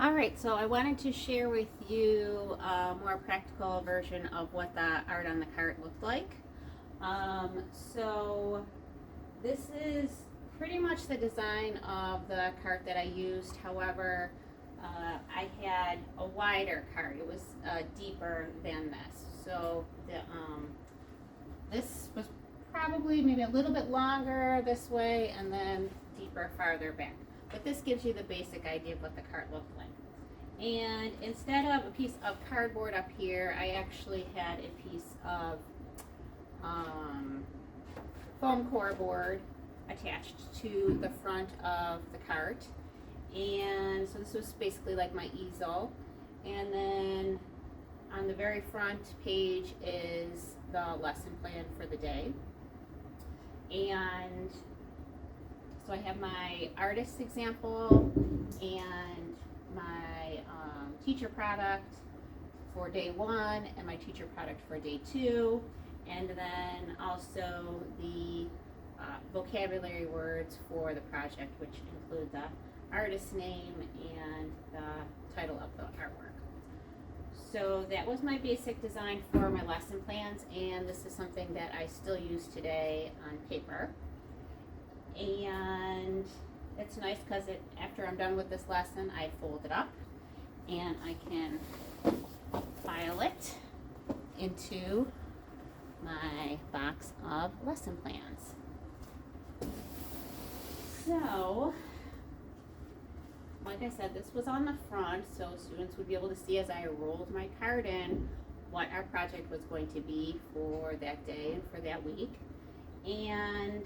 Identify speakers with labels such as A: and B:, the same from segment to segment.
A: All right, so I wanted to share with you a more practical version of what the art on the cart looked like. So this is pretty much the design of the cart that I used. However, I had a wider cart. It was deeper than this. So this was probably maybe a little bit longer this way and then deeper farther back. But this gives you the basic idea of what the cart looked like. And instead of a piece of cardboard up here, I actually had a piece of foam core board attached to the front of the cart. And so this was basically like my easel. And then on the very front page is the lesson plan for the day. And so I have my artist example and my teacher product for day 1 and my teacher product for day 2, and then also the vocabulary words for the project, which include the artist name and the title of the artwork. So that was my basic design for my lesson plans, and this is something that I still use today on paper. And it's nice because after I'm done with this lesson, I fold it up and I can file it into my box of lesson plans. So, like I said, this was on the front, so students would be able to see as I rolled my card in what our project was going to be for that day and for that week. And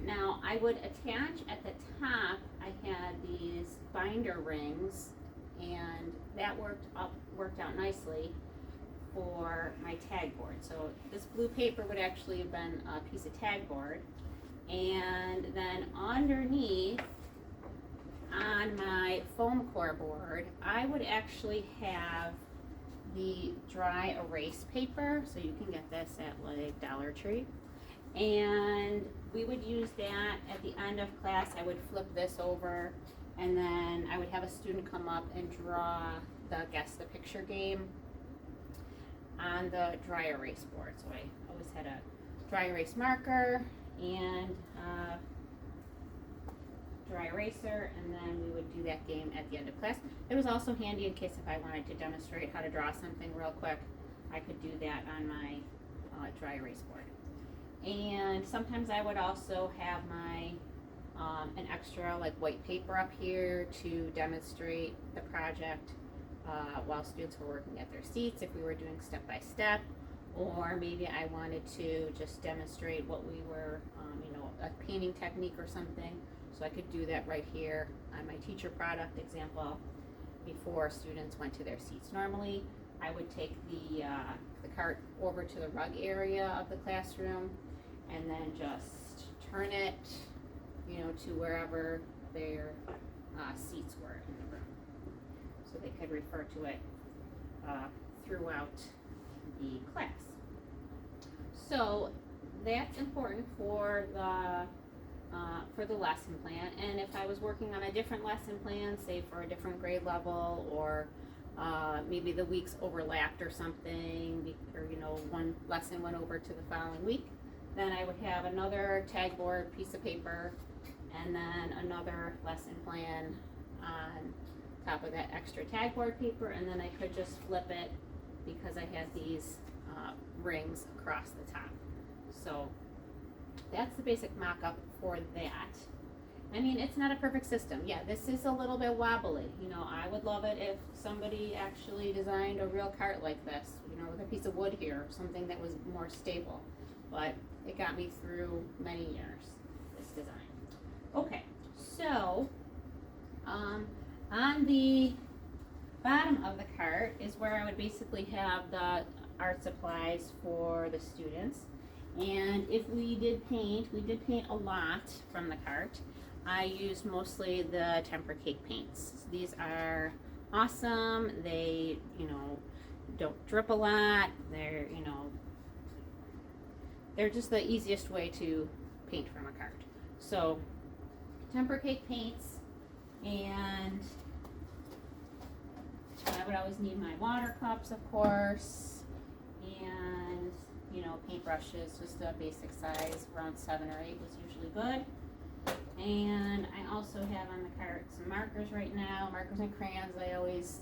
A: now I would attach at the top, I had these binder rings, and that worked out nicely for my tag board. So this blue paper would actually have been a piece of tag board, and then underneath on my foam core board, I would actually have the dry erase paper. So you can get this at like Dollar Tree. And we would use that at the end of class. I would flip this over, and then I would have a student come up and draw the guess the picture game on the dry erase board. So I always had a dry erase marker and dry eraser, and then we would do that game at the end of class. It was also handy in case if I wanted to demonstrate how to draw something real quick, I could do that on my dry erase board. And sometimes I would also have my an extra like white paper up here to demonstrate the project while students were working at their seats, if we were doing step by step, or maybe I wanted to just demonstrate what we were, a painting technique or something. So I could do that right here on my teacher product example before students went to their seats. Normally, I would take the cart over to the rug area of the classroom and then just turn it, to wherever their seats were in the room, so they could refer to it throughout the class. So that's important for the lesson plan. And if I was working on a different lesson plan, say for a different grade level, or maybe the weeks overlapped or something, or one lesson went over to the following week, then I would have another tag board piece of paper and then another lesson plan on top of that extra tag board paper, and then I could just flip it because I had these rings across the top. So that's the basic mock-up for that. I mean, it's not a perfect system. Yeah, this is a little bit wobbly. I would love it if somebody actually designed a real cart like this, with a piece of wood here, or something that was more stable. But it got me through many years, this design. Okay, so on the bottom of the cart is where I would basically have the art supplies for the students. And if we did paint a lot from the cart. I used mostly the temper cake paints. These are awesome. They, don't drip a lot. They're just the easiest way to paint from a cart. So temper cake paints, and would always need my water cups, of course, and, you know, paintbrushes, just a basic size, around 7 or 8 was usually good. And I also have on the cart some markers right now, markers and crayons I always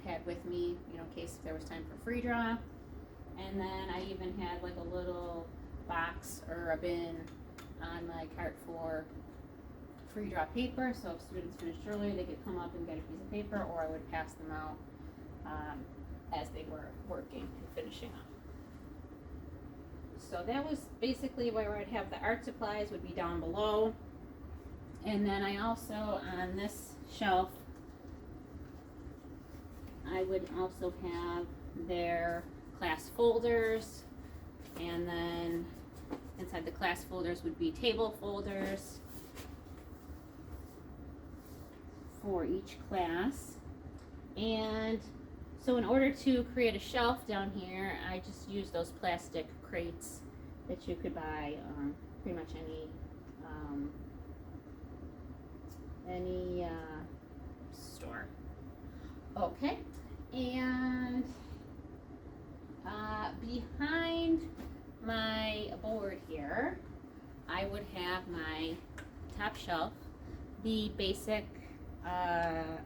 A: had with me, you know, in case there was time for free draw. And then I even had like a little box or a bin on my cart for free draw paper, so if students finished early, they could come up and get a piece of paper, or I would pass them out as they were working and finishing up. So that was basically where I'd have the art supplies would be down below. And then I also, on this shelf, I would also have their class folders, and then inside the class folders would be table folders for each class. And so in order to create a shelf down here, I just use those plastic crates that you could buy pretty much any store. Okay, and behind my board here, I would have my top shelf, the basic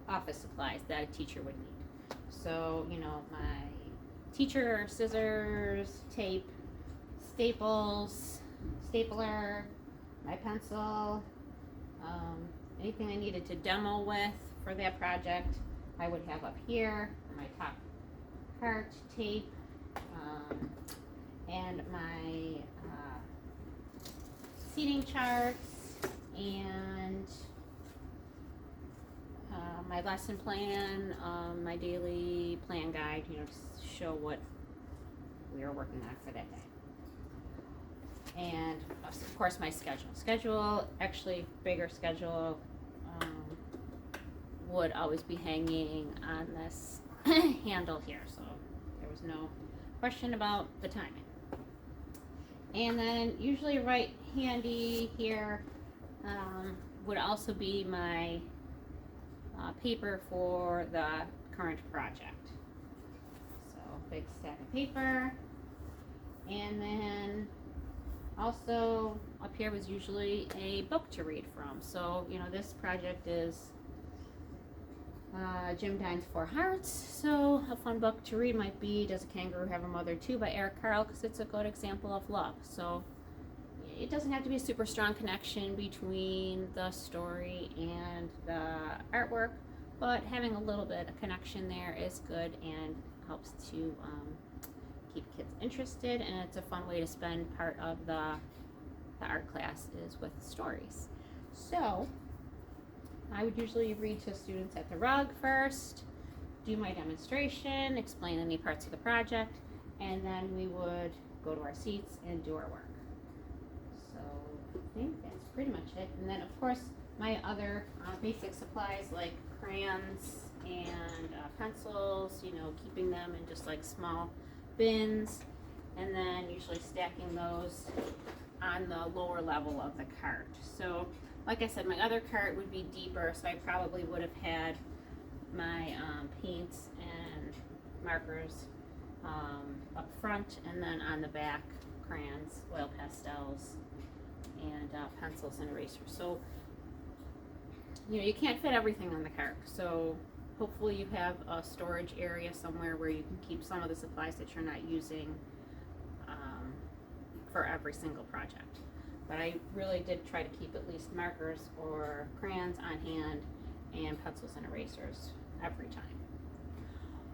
A: office supplies that a teacher would need. So, you know, my teacher scissors, tape, staples, stapler, my pencil, anything I needed to demo with for that project, I would have up here. My top cart, tape, and my seating charts, and my lesson plan, my daily plan guide, you know, to show what we are working on for that day. And of course my schedule, actually bigger schedule, would always be hanging on this handle here, so there was no question about the timing. And then usually right handy here would also be my paper for the current project. So big stack of paper. And then also up here was usually a book to read from. So, you know, this project is Jim Dine's Four Hearts. So a fun book to read might be Does a Kangaroo Have a Mother Too by Eric Carle, because it's a good example of love. So it doesn't have to be a super strong connection between the story and the artwork, but having a little bit of connection there is good and helps to keep kids interested, and it's a fun way to spend part of the art class is with stories. So I would usually read to students at the rug first, do my demonstration, explain any parts of the project, and then we would go to our seats and do our work. So I think that's pretty much it. And then of course my other basic supplies like crayons and pencils, you know, keeping them in just like small bins, and then usually stacking those on the lower level of the cart. So like I said, my other cart would be deeper, so I probably would have had my paints and markers up front, and then on the back crayons, oil pastels, and pencils and erasers. So, you know, you can't fit everything on the cart, so hopefully you have a storage area somewhere where you can keep some of the supplies that you're not using for every single project. But I really did try to keep at least markers or crayons on hand and pencils and erasers every time.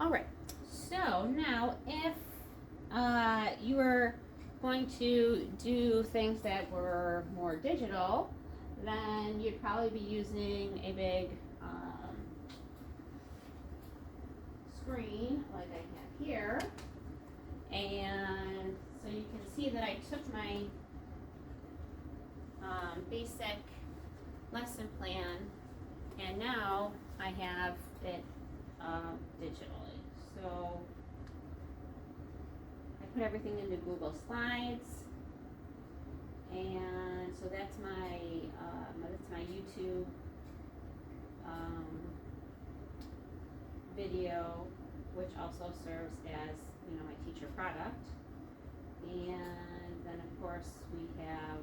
A: All right, so now if you were going to do things that were more digital, then you'd probably be using a big screen like I have here. And so you can see that I took my basic lesson plan, and now I have it digitally. So I put everything into Google Slides, and so that's my YouTube video which also serves as, my teacher product. And then of course we have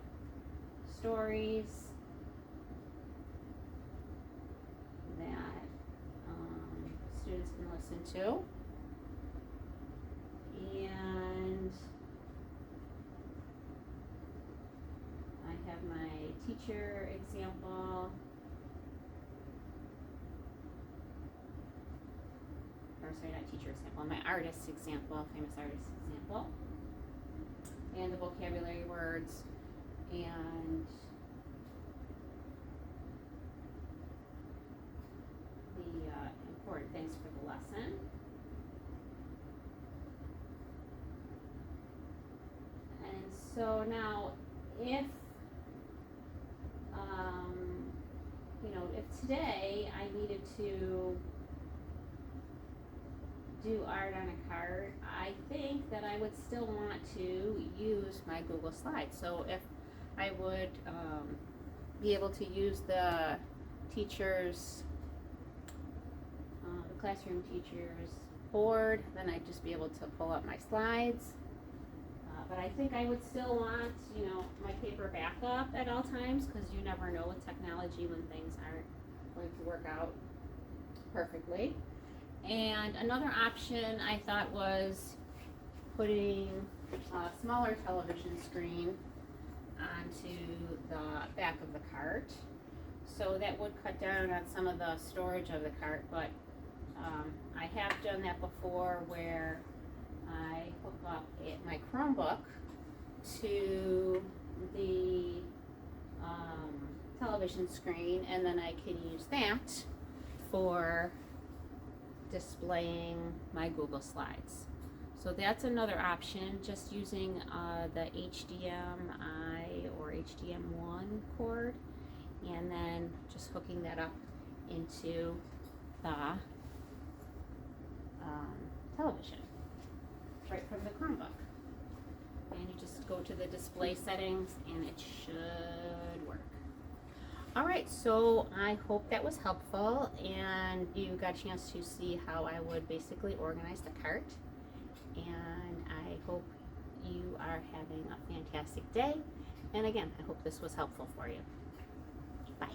A: stories that students can listen to. And I have my teacher example. Or sorry, not teacher example, my artist example, famous artist example. And the vocabulary words and the important things for the lesson. And so now if if today I needed to do art on a card, I think that I would still want to use my Google Slides. So if I would be able to use the teachers, the classroom teachers board, then I'd just be able to pull up my slides. But I think I would still want, my paper backup at all times, because you never know with technology when things aren't going to work out perfectly. And another option I thought was putting a smaller television screen onto the back of the cart. So that would cut down on some of the storage of the cart, but I have done that before where I hook up my Chromebook to the television screen, and then I can use that for displaying my Google Slides. So that's another option, just using the HDMI or HDM1 cord, and then just hooking that up into the television right from the Chromebook. And you just go to the display settings and it should work. Alright, so I hope that was helpful and you got a chance to see how I would basically organize the cart. And I hope you are having a fantastic day. And again, I hope this was helpful for you. Bye.